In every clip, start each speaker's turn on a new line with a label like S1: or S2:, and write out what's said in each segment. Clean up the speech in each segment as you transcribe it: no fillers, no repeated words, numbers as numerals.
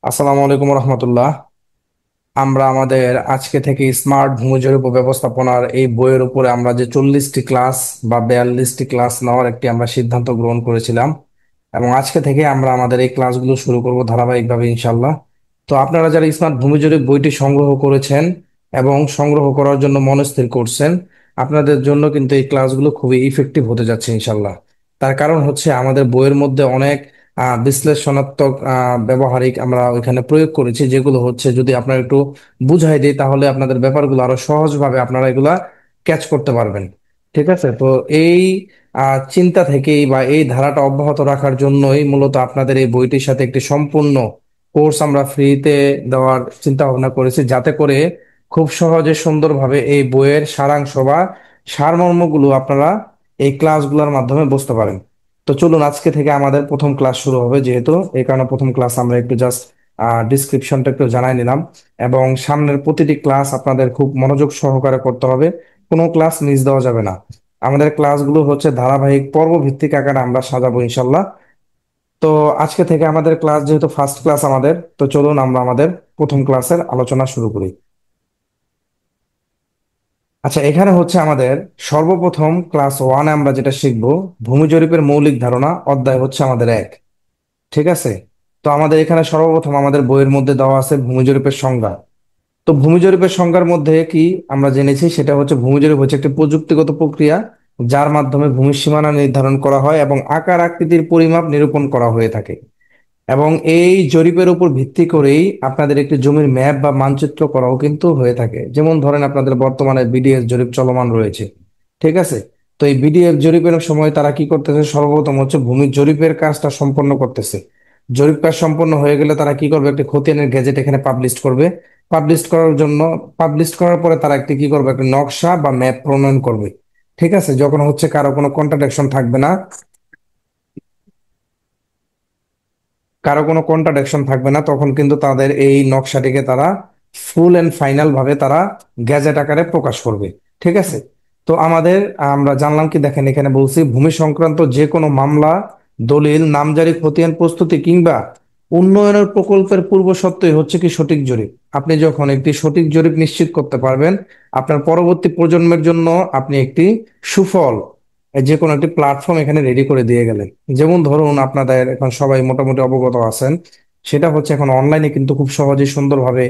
S1: আসসালামু আলাইকুম রহমতুল্লাহ। আমরা আমাদের আজকে থেকে স্মার্ট ভূমিজরিপ ও ব্যবস্থাপনার এই বইয়ের উপরে আমরা যে 40টি ক্লাস বা 42টি ক্লাস নেওয়ার একটি আমরা সিদ্ধান্ত গ্রহণ করেছিলাম, এবং আজকে থেকে আমরা আমাদের এই ক্লাসগুলো শুরু করব ধারাবাহিকভাবে ইনশাল্লাহ। তো আপনারা যারা স্মার্ট ভূমিজরিপ বইটি সংগ্রহ করেছেন এবং সংগ্রহ করার জন্য মনস্থির করছেন, আপনাদের জন্য কিন্তু এই ক্লাসগুলো খুবই ইফেক্টিভ হতে যাচ্ছে ইনশাল্লাহ। তার কারণ হচ্ছে আমাদের বইয়ের মধ্যে অনেক বিশ্লেষণাত্মক ব্যবহারিক আমরা ওইখানে প্রয়োগ করেছি, যেগুলো হচ্ছে যদি আপনার একটু বুঝাই দিই তাহলে আপনাদের ব্যাপারগুলো আরো সহজভাবে আপনারা এগুলা ক্যাচ করতে পারবেন। ঠিক আছে, তো এই চিন্তা থেকেই বা এই ধারাটা অব্যাহত রাখার জন্যই মূলত আপনাদের এই বইটির সাথে একটি সম্পূর্ণ কোর্স আমরা ফ্রিতে দেওয়ার চিন্তা ভাবনা করেছি, যাতে করে খুব সহজে সুন্দরভাবে এই বইয়ের সারাংশ বা সারমর্মগুলো আপনারা এই ক্লাসগুলোর মাধ্যমে বুঝতে পারেন। তো চলুন আজকে থেকে আমাদের প্রথম ক্লাস শুরু হবে, যেহেতু এই কারণে প্রথম ক্লাস আমরা একটু জাস্ট ডিসক্রিপশনটা একটু জানাই নিলাম। এবং সামনের প্রতিটি ক্লাস আপনাদের খুব মনোযোগ সহকারে করতে হবে, কোনো ক্লাস মিস দেওয়া যাবে না। আমাদের ক্লাসগুলো হচ্ছে ধারাবাহিক পর্ব ভিত্তিক আকারে আমরা সাজাবো ইনশাল্লাহ। তো আজকে থেকে আমাদের ক্লাস যেহেতু ফার্স্ট ক্লাস আমাদের, তো চলুন আমরা আমাদের প্রথম ক্লাসের আলোচনা শুরু করি। আচ্ছা, এখানে হচ্ছে আমাদের সর্বপ্রথম ক্লাস ওয়ানে আমরা যেটা শিখবো, ভূমি জরিপের মৌলিক ধারণা, অধ্যায় হচ্ছে আমাদের 1। ঠিক আছে, তো আমাদের এখানে সর্বপ্রথম আমাদের বইয়ের মধ্যে দেওয়া আছে ভূমি জরিপের সংজ্ঞা। তো ভূমি জরিপের সংজ্ঞার মধ্যে কি আমরা জেনেছি, সেটা হচ্ছে ভূমি জরিপ হচ্ছে একটি প্রযুক্তিগত প্রক্রিয়া যার মাধ্যমে ভূমির সীমানা নির্ধারণ করা হয় এবং আকার আকৃতির পরিমাপ নিরূপণ করা হয়ে থাকে। এবং এই জরিপের উপর ভিত্তি করেই আপনাদের একটি জমির ম্যাপ বা মানচিত্র করাও কিন্তু হয়ে থাকে। যেমন ধরেন আপনাদের বর্তমানে বিডিএস জরিপ চলমান রয়েছে। ঠিক আছে, তো এই বিডিএফ জরিপের সময় তারা কি করতেছে, সর্বপ্রথম হচ্ছে ভূমি জরিপের কাজটা সম্পন্ন করতেছে। জরিপ কাজ সম্পন্ন হয়ে গেলে তারা কি করবে, একটি খতিয়ানের গেজেট এখানে পাবলিশ করবে। পাবলিশ করার জন্য, পাবলিশ করার পরে তারা একটি কি করবে, একটা নকশা বা ম্যাপ প্রণয়ন করবে। ঠিক আছে, যখন হচ্ছে কারো কোনো কন্ট্রাডিকশন থাকবে না, তখন কিন্তু তাদের এই নকশাটিকে তারা ফুল এন্ড ফাইনাল ভাবে তারা গ্যাজেট আকারে প্রকাশ করবে। ঠিক আছে, তো আমাদের আমরা জানলাম কি, দেখেন এখানে বলছি ভূমি সংক্রান্ত যে কোনো মামলা, দলিল, নামজারি, খতিয়ান প্রস্তুতি কিংবা উন্নয়নের প্রকল্পের পূর্ব শর্তই হচ্ছে কি সঠিক জরিপ। আপনি যখন একটি সঠিক জরিপ নিশ্চিত করতে পারবেন, আপনার পরবর্তী প্রজন্মের জন্য আপনি একটি সুফল, যে কোনো একটি প্ল্যাটফর্ম এখানে রেডি করে দিয়ে গেলেন। যেমন ধরুন আপনাদের এখন সবাই মোটামুটি অবগত আছেন, সেটা হচ্ছে এখন অনলাইনে কিন্তু খুব সহজে সুন্দরভাবে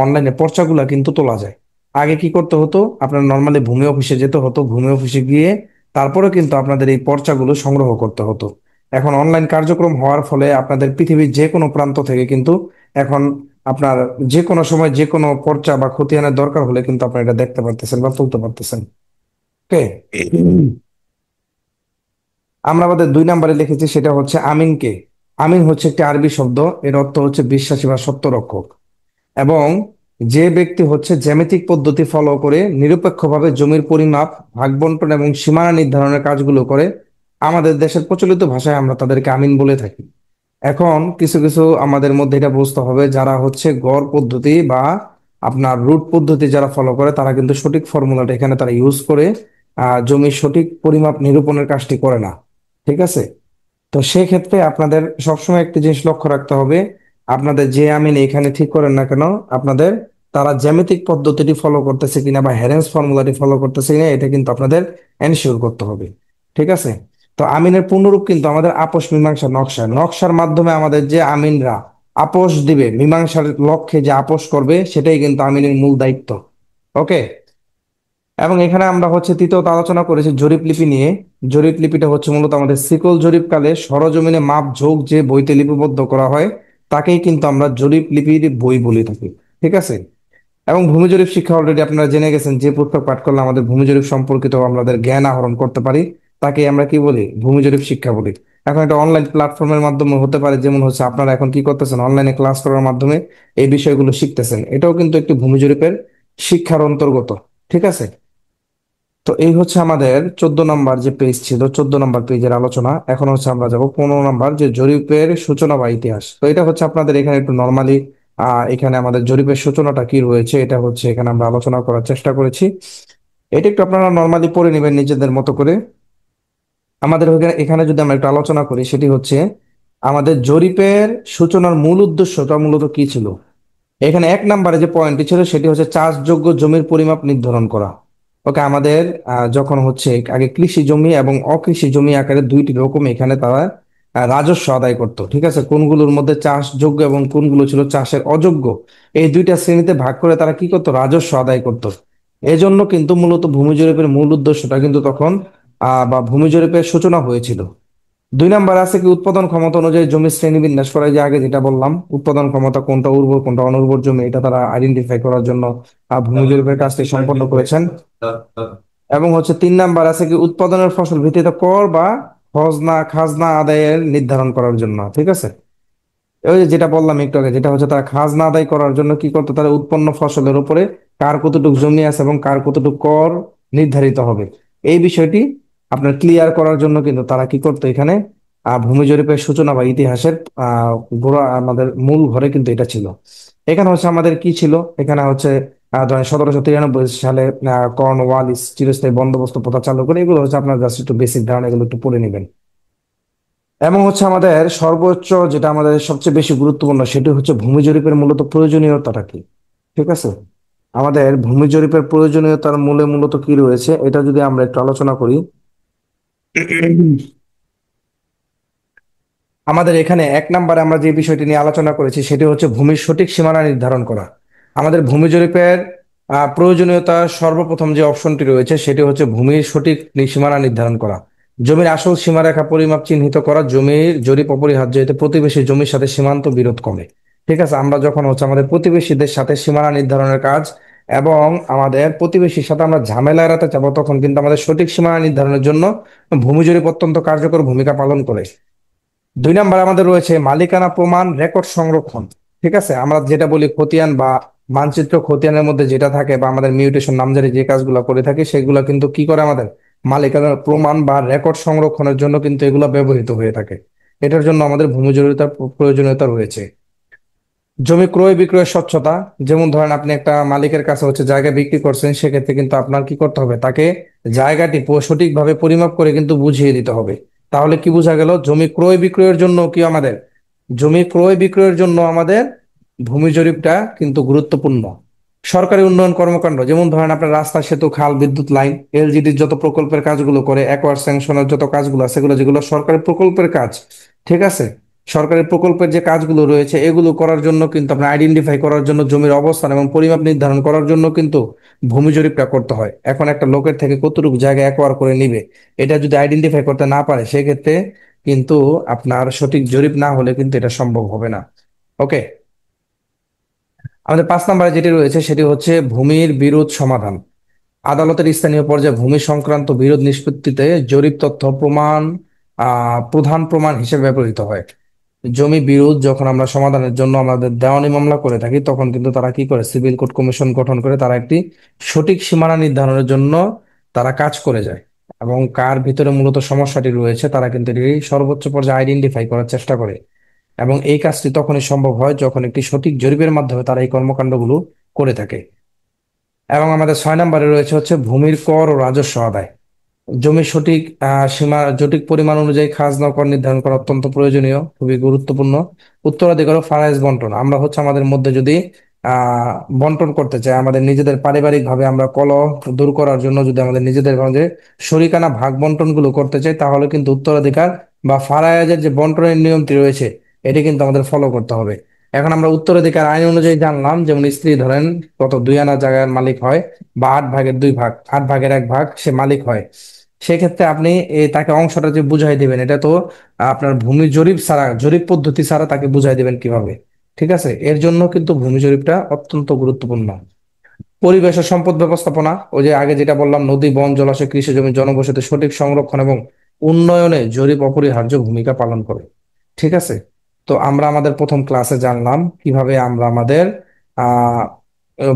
S1: অনলাইনে পর্চাগুলা কিন্তু তোলা যায়। আগে কি করতে হতো, আপনার নর্মালি ভূমি অফিসে যেতে হতো, ভূমি অফিসে গিয়ে তারপরে কিন্তু আপনাদের এই পর্চাগুলো সংগ্রহ করতে হতো। এখন অনলাইন কার্যক্রম হওয়ার ফলে আপনাদের পৃথিবীর যে কোনো প্রান্ত থেকে কিন্তু এখন আপনার যে কোনো সময় যে কোনো পর্চা বা খতিয়ানের দরকার হলে কিন্তু আপনারা এটা দেখতে পারতেছেন বা তুলতে পারতেছেন। ওকে, আমরা আমাদের 2 নম্বরে লিখেছি, সেটা হচ্ছে আমিনকে। আমিন হচ্ছে একটি আরবি শব্দ, এর অর্থ হচ্ছে বিশ্বাসী বা সত্য রক্ষক। এবং যে ব্যক্তি হচ্ছে জ্যামিতিক পদ্ধতি ফলো করে নিরপেক্ষভাবে জমির পরিমাপ, ভাগ বন্টন এবং সীমানা নির্ধারণের কাজগুলো করে, আমাদের দেশের প্রচলিত ভাষায় আমরা তাদেরকে আমিন বলে থাকি। এখন কিছু কিছু আমাদের মধ্যে এটা বুঝতে হবে, যারা হচ্ছে গড় পদ্ধতি বা আপনার রুট পদ্ধতি যারা ফলো করে, তারা কিন্তু সঠিক ফর্মুলাটা এখানে তারা ইউজ করে জমির সঠিক পরিমাপ নিরূপণের কাজটি করে না। ঠিক আছে, তো সেক্ষেত্রে আপনাদের সবসময় একটি জিনিস লক্ষ্য রাখতে হবে, আপনাদের যে আমিন এখানে ঠিক করেন না কেন, আপনাদের তারা জ্যামিতিক পদ্ধতিটি ফলো করতেছে কিনা বা হ্যারেন্স ফর্মুলাটি ফলো করতেছে কিনা, এটা কিন্তু আপনাদের এনশিওর করতে হবে। ঠিক আছে, তো আমিনের পূর্ণরূপ কিন্তু আমাদের আপোষ মীমাংসা নকশা, নকশার মাধ্যমে আমাদের যে আমিনরা আপোষ দিবে, মীমাংসার লক্ষ্যে যে আপোষ করবে, সেটাই কিন্তু আমিনের মূল দায়িত্ব। ওকে, এবং এখানে আমরা হচ্ছে তৃতীয়ত আলোচনা করেছি জরিপ লিপি নিয়ে। জরিপ লিপিটা হচ্ছে মূলত আমাদের সিকল জরিপকালে সরজমিনে মাপ ঝোঁক যে বইতে লিপিবদ্ধ করা হয়, তাকেই কিন্তু আমরা জরিপ লিপির বই বলে থাকি। ঠিক আছে, এবং ভূমি জরিপ শিক্ষা অলরেডি আপনারা জেনে গেছেন, যে পুস্তক পাঠ করলে আমাদের ভূমি জরিপ সম্পর্কিত আমাদের জ্ঞান আহরণ করতে পারি, তাকে আমরা কি বলি, ভূমি জরিপ শিক্ষা বলি। এখন এটা অনলাইন প্ল্যাটফর্মের মাধ্যমে হতে পারে, যেমন হচ্ছে আপনারা এখন কি করতেছেন, অনলাইনে ক্লাস করার মাধ্যমে এই বিষয়গুলো শিখতেছেন, এটাও কিন্তু একটি ভূমি জরিপের শিক্ষার অন্তর্গত। ঠিক আছে, তো এই হচ্ছে আমাদের 14 নম্বর যে পেজ ছিল, 14 নম্বর পেজের আলোচনা। এখন হচ্ছে আমরা যাব 15 নম্বর, যে জরিপের সূচনা বা ইতিহাস। তো এটা হচ্ছে আপনাদের এখানে একটু নর্মালি এখানে আমাদের জরিপের সূচনাটা কি রয়েছে, এটা হচ্ছে এখানে আমরা আলোচনা করার চেষ্টা করেছি। এটা একটু আপনারা নর্মালি পড়ে নেবেন নিজেদের মতো করে। আমাদের এখানে যদি আমরা একটু আলোচনা করি, সেটি হচ্ছে আমাদের জরিপের সূচনার মূল উদ্দেশ্যটা মূলত কি ছিল? এখানে এক নম্বরে যে পয়েন্টটি ছিল সেটি হচ্ছে চাষযোগ্য জমির পরিমাপ নির্ধারণ করা। ওকে, আমাদের যখন হচ্ছে আগে কৃষি জমি এবং অকৃষি জমি আকারে দুইটি রকম এখানে তারা রাজস্ব আদায় করতো। ঠিক আছে, কোনগুলোর মধ্যে চাষযোগ্য এবং কোনগুলো ছিল চাষের অযোগ্য, এই দুইটা শ্রেণীতে ভাগ করে তারা কি করতো, রাজস্ব আদায় করতো। এজন্য কিন্তু মূলত ভূমি জরিপের মূল উদ্দেশ্যটা কিন্তু তখন বা ভূমি জরিপের সূচনা হয়েছিল। দুই নাম্বার আছে কি উৎপাদন ক্ষমতা অনুযায়ী জমির শ্রেণী বিন্যাস করা, যে আগে যেটা বললাম উৎপাদন ক্ষমতা কোনটা উর্বর কোনটা অনুর্বর জমি, এটা তারা আইডেন্টিফাই করার জন্য ভূমি জরিপের কাজটি সম্পন্ন করেছেন। এবং হচ্ছে তিন নাম্বার আছে কি উৎপাদনের ফসল ভিত্তিতে কর বা খজনা খাজনা আদায়ের নির্ধারণ করার জন্য। ঠিক আছে, ওই যে যেটা বললাম একটু আগে, যেটা হচ্ছে তারা খাজনা আদায় করার জন্য কি করতো, তারা উৎপন্ন ফসলের উপরে কার কতটুকু জমি আছে এবং কার কতটুকু কর নির্ধারিত হবে, এই বিষয়টি আপনার ক্লিয়ার করার জন্য কিন্তু তারা কি করতো এখানে ভূমি জরিপের সূচনা বা ইতিহাসের আহ গোড়া, আমাদের মূল ঘরে কিন্তু এটা ছিল। এখানে হচ্ছে আমাদের কি ছিল, এখানে হচ্ছে ধরেন 1793 সালে কর্নওয়ালিস চিরস্থায়ী বন্দোবস্ত প্রথা চালু করে, এগুলো হচ্ছে আপনার জাস্ট একটু বেসিক ধারণা, এগুলো একটু পড়ে নেবেন। এবং হচ্ছে আমাদের সর্বোচ্চ যেটা আমাদের সবচেয়ে বেশি গুরুত্বপূর্ণ সেটি হচ্ছে ভূমি জরিপের মূলত প্রয়োজনীয়তাটা কি। ঠিক আছে, আমাদের ভূমি জরিপের প্রয়োজনীয়তার মূলে মূলত কি রয়েছে এটা যদি আমরা একটু আলোচনা করি। আমাদের এখানে এক নম্বরে আমরা যে বিষয়টি নিয়ে আলোচনা করেছি সেটি হচ্ছে ভূমির সঠিক সীমানা নির্ধারণ করা। আমাদের ভূমি জরিপের প্রয়োজনীয়তা সর্বপ্রথম যে অপশনটি রয়েছে সেটি হচ্ছে ভূমির সঠিক সীমানা নির্ধারণ করা। জমির আসল সীমারেখা পরিমাপ চিহ্নিত করা, জমির জরিপ অপরিহার্য, এতে প্রতিবেশী জমির সাথে সীমান্ত বিরোধ কমে। ঠিক আছে, আমরা যখন হচ্ছে আমাদের প্রতিবেশীদের সাথে সীমানা নির্ধারণের কাজ এবং আমাদের প্রতিবেশীর সাথে আমরা ঝামেলা এড়াতে চাবো, তখন কিন্তু আমাদের সঠিক সীমানা নির্ধারণের জন্য ভূমি জরিপ অত্যন্ত কার্যকর ভূমিকা পালন করে। দুই নাম্বার আমাদের রয়েছে মালিকানা প্রমাণ রেকর্ড সংরক্ষণ। ঠিক আছে, আমরা যেটা বলি খতিয়ান বা মানচিত্র, খতিয়ানের মধ্যে যেটা থাকে বা আমাদের মিউটেশন নামজারি যে কাজগুলো করে থাকি সেগুলো কিন্তু কি করে, আমাদের মালিকানার প্রমাণ বা রেকর্ড সংরক্ষণের জন্য কিন্তু এগুলো ব্যবহৃত হয়ে থাকে। এটার জন্য আমাদের ভূমি জরিপের প্রয়োজনীয়তা রয়েছে। জমি ক্রয় বিক্রয়ের স্বচ্ছতা, যেমন ধরেন আপনি একটা মালিকের কাছে হচ্ছে জায়গা বিক্রি করছেন, সেক্ষেত্রে কিন্তু আপনার কি করতে হবে, তাকে জায়গাটি সঠিকভাবে পরিমাপ করে কিন্তু বুঝিয়ে দিতে হবে। তাহলে কি বোঝা গেল, জমি ক্রয় বিক্রয়ের জন্য কি আমাদের জমি ক্রয় বিক্রয়ের জন্য আমাদের ভূমি জরিপটা কিন্তু গুরুত্বপূর্ণ। সরকারি উন্নয়ন কর্মকাণ্ড, যেমন ধরেন আপনার রাস্তা, সেতু, খাল, বিদ্যুৎ লাইন, এলজিডির যত প্রকল্পের কাজগুলো করে, একোয়ার স্যাংশনের যত কাজগুলো আছে, সেগুলো যেগুলো সরকারি প্রকল্পের কাজ। ঠিক আছে, সরকারি প্রকল্পের যে কাজগুলো রয়েছে এগুলো করার জন্য কিন্তু আপনার আইডেন্টিফাই করার জন্য জমির অবস্থান এবং পরিমাপ নির্ধারণ করার জন্য কিন্তু ভূমি জরিপটা করতে হয়। এখন একটা লোকের থেকে কতটুকু জায়গা একোয়ার করে নিবে, এটা যদি আইডেন্টিফাই করতে না পারে সেক্ষেত্রে কিন্তু আপনার সঠিক জরিপ না হলে কিন্তু এটা সম্ভব হবে না। ওকে, আমাদের 5 নম্বরে যেটি রয়েছে সেটি হচ্ছে ভূমির বিরোধ সমাধান। আদালতের স্থানীয় পর্যায়ে ভূমি সংক্রান্ত বিরোধ নিষ্পত্তিতে জরিপ তথ্য প্রমাণ প্রধান প্রমাণ হিসেবে ব্যবহৃত হয়। জমি বিরোধ যখন আমরা সমাধানের জন্য আমাদের দেওয়ানি মামলা করে থাকি, তখন কিন্তু তারা কি করে, সিভিল কোর্ট কমিশন গঠন করে তারা একটি সঠিক সীমানা নির্ধারণের জন্য তারা কাজ করে যায়। এবং কার ভিতরে মূলত সমস্যাটি রয়েছে তারা কিন্তু এটি সর্বোচ্চ পর্যায়ে আইডেন্টিফাই করার চেষ্টা করে। এবং এই কাজটি তখনই সম্ভব হয় যখন একটি সঠিক জরিপের মাধ্যমে তারা এই কর্মকাণ্ডগুলো করে থাকে। এবং আমাদের 6 নম্বরে রয়েছে হচ্ছে ভূমির কর ও রাজস্ব আদায়। জমির সঠিক সীমা সঠিক পরিমাণ অনুযায়ী খাজনা ও কর নির্ধারণ করা অত্যন্ত প্রয়োজনীয়, খুবই গুরুত্বপূর্ণ। উত্তরাধিকার ও ফারাইজ বন্টন, আমরা হচ্ছে আমাদের মধ্যে যদি আহ বন্টন করতে চাই, আমাদের নিজেদের পারিবারিক ভাবে আমরা কলহ দূর করার জন্য যদি আমাদের নিজেদের মধ্যে শরিকানা ভাগ বন্টন গুলো করতে চাই, তাহলে কিন্তু উত্তরাধিকার বা ফারায়েজের যে বন্টনের নিয়মটি রয়েছে এটি কিন্তু আমাদের ফলো করতে হবে। এখন আমরা উত্তরাধিকার আইন অনুযায়ী জানলাম, যেমন স্ত্রী ধরেন কত 2 আনা জায়গার মালিক হয়, বা 8 ভাগের 2 ভাগ, 8 ভাগের 1 ভাগ সে মালিক হয়। সেক্ষেত্রে আপনি তাকে অংশটা যে বুঝাই দিবেন, এটা তো আপনার ভূমি জরিপ ছাড়া, জরিপ পদ্ধতি ছাড়া তাকে বুঝাই দিবেন কিভাবে? ঠিক আছে, এর জন্য কিন্তু ভূমি জরিপটা অত্যন্ত গুরুত্বপূর্ণ। পরিবেশ ও সম্পদ ব্যবস্থাপনা, ওই যে আগে যেটা বললাম, নদী, বন, জলাশয়, কৃষি জমি, জনবসতি সঠিক সংরক্ষণ এবং উন্নয়নে জরিপ অপরিহার্য ভূমিকা পালন করে। ঠিক আছে, তো আমরা আমাদের প্রথম ক্লাসে জানলাম কিভাবে আমরা আমাদের আহ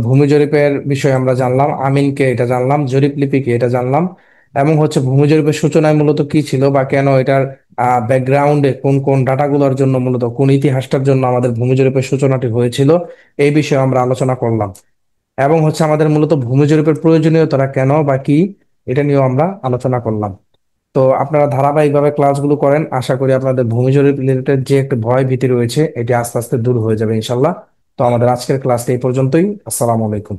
S1: ভূমি জরিপের বিষয়ে আমরা জানলাম, আমিনকে এটা জানলাম, জরিপ লিপিকে এটা জানলাম, এবং হচ্ছে ভূমি জরিপের সূচনায় মূলত কি ছিল বা কেন এটার ব্যাকগ্রাউন্ডে কোন কোন ডাটাগুলোর জন্য, মূলত কোন ইতিহাসটার জন্য আমাদের ভূমি জরিপের সূচনাটি হয়েছিল, এই বিষয়ে আমরা আলোচনা করলাম। এবং হচ্ছে আমাদের মূলত ভূমি জরিপের প্রয়োজনীয়তা কেন বা কি, এটা নিয়েও আমরা আলোচনা করলাম। তো আপনারা ধারাবাহিকভাবে ক্লাসগুলো করেন, আশা করি আপনাদের ভূমিজল রিলেটেড যে একটা ভয় ভীতি রয়েছে এটি আস্তে আস্তে দূর হয়ে যাবে ইনশাল্লাহ। তো আমাদের আজকের ক্লাসটা এই পর্যন্তই। আসসালামু আলাইকুম।